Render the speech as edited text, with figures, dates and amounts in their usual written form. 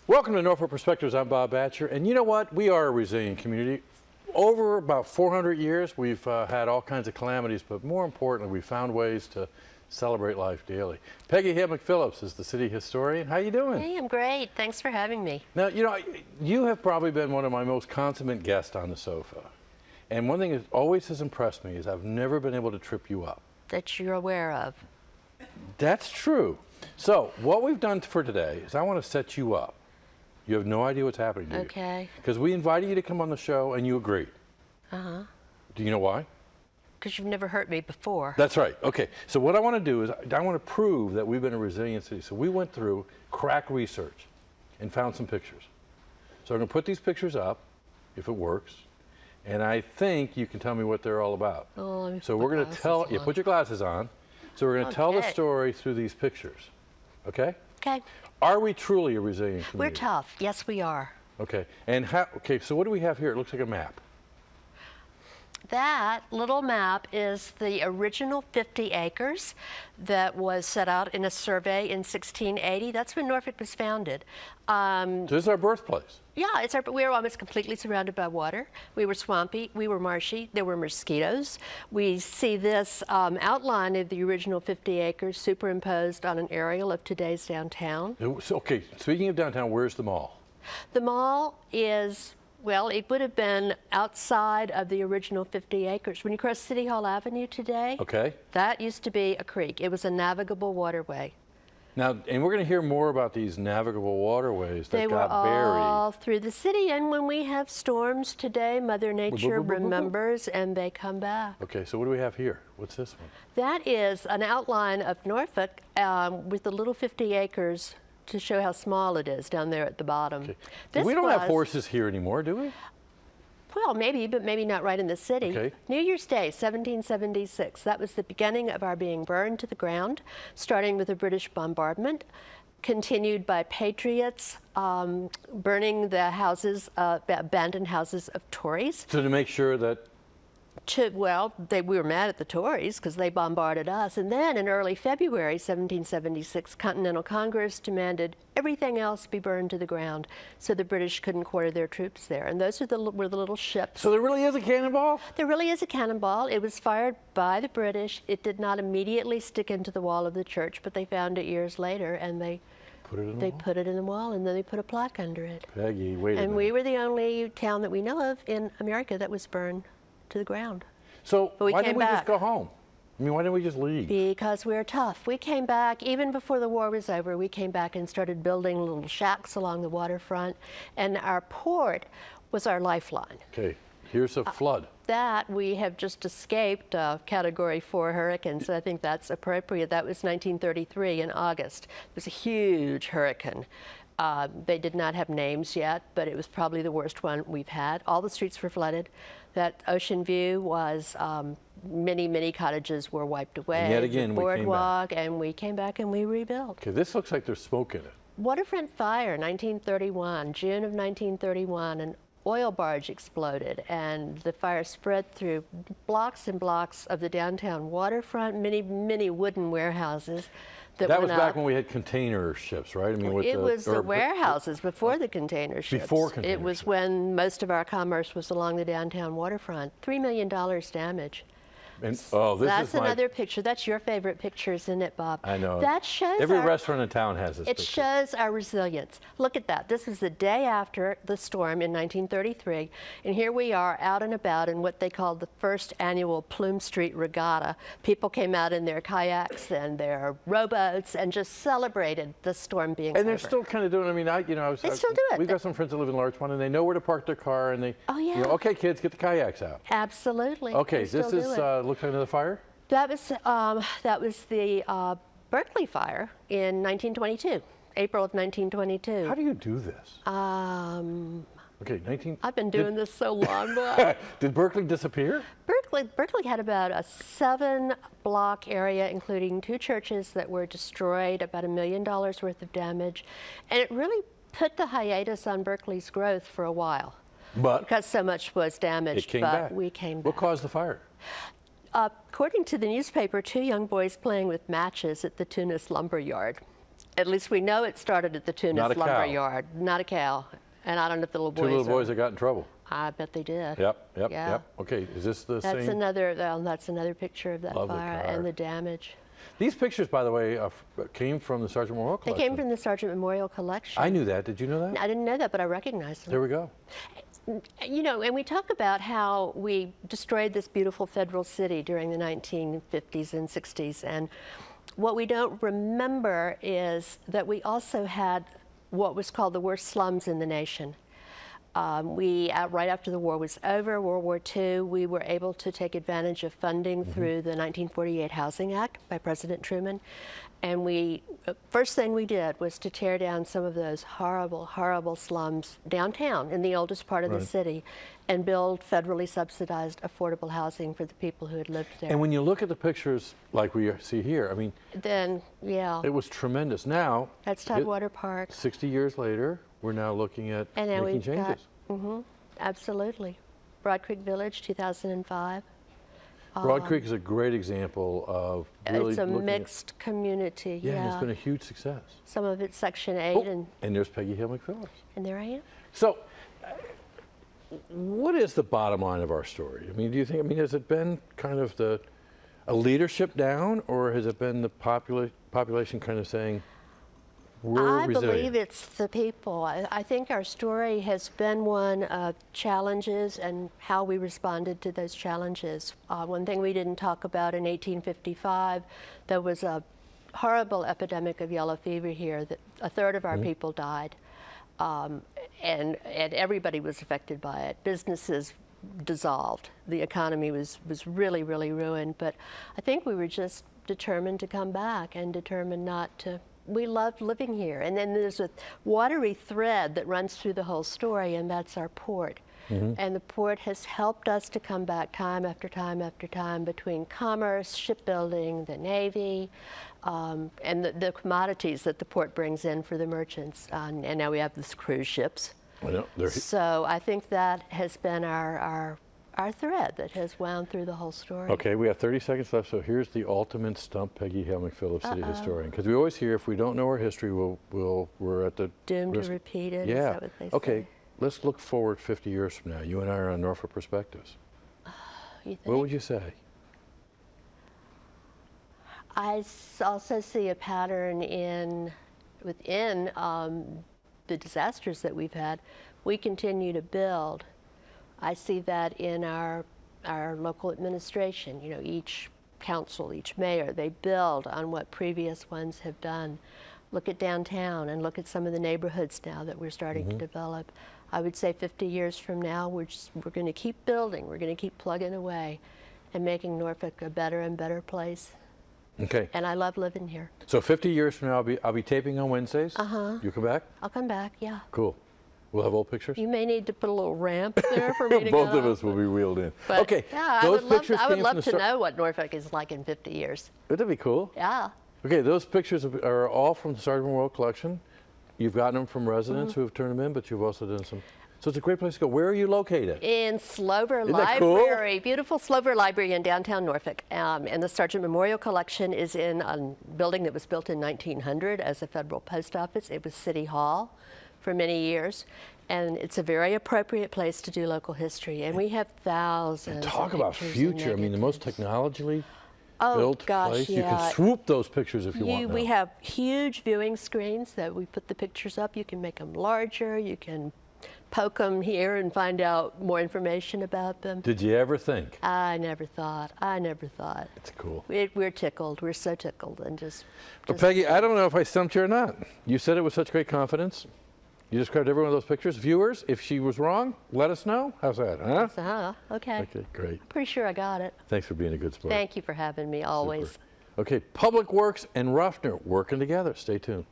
Welcome to Norfolk Perspectives. I'm Bob Batcher, and you know what? We are a resilient community. Over about 400 years, we've had all kinds of calamities, but more importantly, we found ways to celebrate life daily. Peggy Hammock Phillips is the city historian. How you doing? Hey, I'm great. Thanks for having me. Now, you know, you have probably been one of my most consummate guests on the sofa. And one thing that always has impressed me is I've never been able to trip you up. That you're aware of. That's true. So, what we've done for today is I want to set you up. You have no idea what's happening to you. Okay. Because we invited you to come on the show and you agreed. Uh-huh. Do you know why? Because you've never hurt me before. That's right. Okay. So what I want to do is I want to prove that we've been a resilient city. So we went through crack research and found some pictures. So I'm going to put these pictures up, if it works, and I think you can tell me what they're all about. Oh, let me so put we're going to tell, glasses on. put your glasses on. So we're going to tell the Okay. story through these pictures. Okay? Okay. Are we truly a resilient We're community? tough. Yes, we are. Okay. And okay, so what do we have here? It looks like a map. That little map is the original 50 acres that was set out in a survey in 1680. That's when Norfolk was founded. So this is our birthplace. Yeah, we were almost completely surrounded by water. We were swampy, we were marshy, there were mosquitoes. We see this outline of the original 50 acres superimposed on an aerial of today's downtown. So, okay, speaking of downtown, where's the mall? The mall is, well, it would have been outside of the original 50 acres. When you cross City Hall Avenue today, Okay. that used to be a creek. It was a navigable waterway. Now, and we're going to hear more about these navigable waterways that They were got all buried. through the city, and when we have storms today, Mother Nature boop, boop, boop, boop. remembers and they come back. Okay, so what do we have here? What's this one? That is an outline of Norfolk with the little 50 acres to show how small it is down there at the bottom. Okay. This We don't have was- horses here anymore, do we? Well, maybe, but maybe not right in the city. Okay. New Year's Day, 1776. That was the beginning of our being burned to the ground, starting with a British bombardment, continued by patriots burning the houses, abandoned houses of Tories. So to make sure that, Well, we were mad at the Tories because they bombarded us. And then in early February 1776, Continental Congress demanded everything else be burned to the ground so the British couldn't quarter their troops there. And those were the little ships. so there really is a cannonball? There really is a cannonball. It was fired by the British. It did not immediately stick into the wall of the church, but they found it years later and they Put it in the wall? put it in the wall and then they put a plaque under it. Peggy, wait a And minute. we were the only town that we know of in America that was burned to the ground. So But we why came didn't we just back. go home? I mean, why didn't we just leave? Because we're tough. We came back, even before the war was over, we came back and started building little shacks along the waterfront. And our port was our lifeline. Okay, here's a flood. That we have just escaped Category 4 hurricane, so I think that's appropriate. That was 1933 in August. It was a huge hurricane. They did not have names yet, but it was probably the worst one we've had. All the streets were flooded. That ocean view was, many cottages were wiped away. And yet again, the we came back. boardwalk, and we came back and we rebuilt. Okay, this looks like there's smoke in it. Waterfront fire, 1931, June of 1931, an oil barge exploded and the fire spread through blocks and blocks of the downtown waterfront, many wooden warehouses that That was went back up. when we had container ships, right? I mean, with It was the or- warehouses before the container ships. Before container It was ships. when most of our commerce was along the downtown waterfront. $3 million damage. And, oh, this That's is my, another picture. That's your favorite picture, isn't it, Bob? I know. That shows Every our, restaurant in town has this It picture. shows our resilience. Look at that. This was the day after the storm in 1933, and here we are out and about in what they called the first annual Plume Street Regatta. People came out in their kayaks and their rowboats and just celebrated the storm being And they're over. still kind of doing. I mean, They still do it. We've got some friends that live in Larchmont, and they know where to park their car, and they. Oh, You yeah. know, okay, kids, get the kayaks out. Absolutely. Okay, They this still is do it. look under the fire. That was the Berkeley fire in 1922, April of 1922. How do you do this? Okay, 19. I've been doing this so long, Bob. Did Berkeley disappear? Berkeley had about a 7-block area, including 2 churches that were destroyed, about $1 million worth of damage, and it really put the hiatus on Berkeley's growth for a while But because so much was damaged. it came but back. we came What back. caused the fire? According to the newspaper, 2 young boys playing with matches at the Tunis lumber yard. At least we know it started at the Not a Tunis lumber cow. yard, not a cow. And I don't know if the little boys. Two little boys that got in trouble. I bet they did. Yep, yep, Yeah. yep. Okay, is this the That's same? that's another picture of that Lovely fire car. and the damage. These pictures, by the way, came from the Sergeant Memorial They Collection. came from the Sergeant Memorial Collection. I knew that. Did you know that? I didn't know that, but I recognized them. There we go. You know, and we talk about how we destroyed this beautiful federal city during the 1950s and 60s. And what we don't remember is that we also had what was called the worst slums in the nation. Right after the war was over, World War II, we were able to take advantage of funding through the 1948 Housing Act by President Truman. And first thing we did was to tear down some of those horrible, horrible slums downtown in the oldest part of the city and build federally subsidized affordable housing for the people who had lived there. And when you look at the pictures like we see here, I mean, Then, yeah, it was tremendous. Now, that's Tidewater Park. 60 years later, we're now looking at And now making we've changes. got, absolutely. Broad Creek Village, 2005. Broad Creek is a great example of really It's a looking mixed community, at, yeah, and it's been a huge success. Some of it's Section 8, Oh, and there's Peggy Hill McPhillips. and there I am. So, what is the bottom line of our story? I mean, do you think, I mean, has it been kind of a leadership down, or has it been the population kind of saying, we're I resilient? believe it's the people. I think our story has been one of challenges and how we responded to those challenges. One thing we didn't talk about in 1855, there was a horrible epidemic of yellow fever here that a third of our people died. And everybody was affected by it. Businesses dissolved. The economy was really, really ruined. But I think we were just determined to come back and determined not to. We loved living here. And then there's a watery thread that runs through the whole story, and that's our port. And the port has helped us to come back time after time after time between commerce, shipbuilding, the Navy, and the commodities that the port brings in for the merchants. And now we have these cruise ships. I know, they're- So I think that has been our thread that has wound through the whole story. Okay, we have 30 seconds left, so here's the ultimate stump Peggy Hill McPhillips, city historian. Because we always hear if we don't know our history, we're at the Doomed risk. to repeat it, Yeah. is that what they Okay, say? let's look forward 50 years from now. You and I are on Norfolk Perspectives. You think? What would you say? I also see a pattern within the disasters that we've had. We continue to build. I see that in our local administration. You know, each council, each mayor, they build on what previous ones have done. Look at downtown and look at some of the neighborhoods now that we're starting to develop. I would say 50 years from now, we're going to keep building. We're going to keep plugging away and making Norfolk a better and better place. Okay, And I love living here. so 50 years from now, I'll be taping on Wednesdays. You come back? I'll come back, yeah. Cool. We'll have old pictures? You may need to put a little ramp there for me to Both get of up. us will be wheeled in. But, Okay, yeah, those I pictures would came love from to the know what Norfolk is like in 50 years. Wouldn't that be cool? Yeah. Okay, those pictures are all from the Sergeant Memorial Collection. You've gotten them from residents who have turned them in, but you've also done some. So it's a great place to go. Where are you located? In Slover Isn't that cool? Library, beautiful Slover Library in downtown Norfolk. And the Sergeant Memorial Collection is in a building that was built in 1900 as a federal post office. It was City Hall for many years. And it's a very appropriate place to do local history. And we have thousands Talk of about pictures and future. I mean, the most negatives. technologically Oh, built gosh, place. You yeah. can swoop those pictures if you want. We now. have huge viewing screens that we put the pictures up. You can make them larger. You can poke them here and find out more information about them. Did you ever think? I never thought. It's cool. We're tickled. We're so tickled. And just Well, Peggy, I don't know if I stumped you or not. You said it with such great confidence. You described every one of those pictures. Viewers, if she was wrong, let us know. How's that? Huh? Okay. Okay, great. Pretty sure I got it. Thanks for being a good sport. Thank you for having me always. Super. Okay, Public Works and Ruffner working together. Stay tuned.